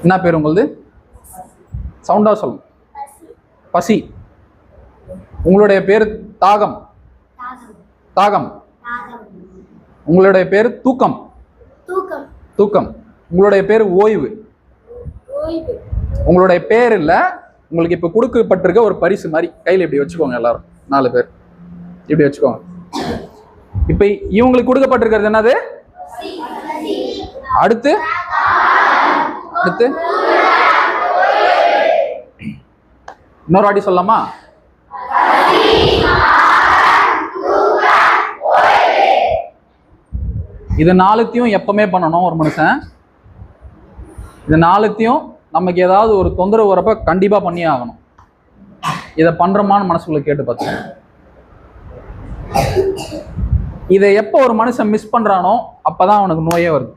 என்ன பேர் உங்களுது? சவுண்டா சொல்லுங்க. பசி. உங்களுடைய பேர் தாகம். தாகம். உங்களுடைய பேர் தூக்கம். தூக்கம். உங்களுடைய பேர் ஓய்வு. உங்களுடைய பேர் இல்ல, உங்களுக்கு இப்ப கொடுக்கப்பட்டிருக்க ஒரு பரிசு மாதிரி கையில் இப்படி வச்சுக்கோங்க. எல்லாரும் 4 பேர் இப்படி வச்சுக்கோங்க. இப்ப இவங்களுக்கு கொடுக்கப்பட்டிருக்கிறது என்னது? அடுத்து அடுத்து இன்னொரு வாட்டி சொல்லலாமா? இது 4த்தையும் எப்பவுமே பண்ணணும் ஒரு மனுஷன். இது 4த்தையும் நமக்கு ஏதாவது ஒரு தொந்தரவு வரப்ப கண்டிப்பா பண்ணியே ஆகணும். இதை பண்றோமான்னு மனசுக்குள்ள கேட்டு பார்த்தேன். இதை எப்போ ஒரு மனுஷன் மிஸ் பண்றானோ அப்பதான் அவனுக்கு நோயே வருது.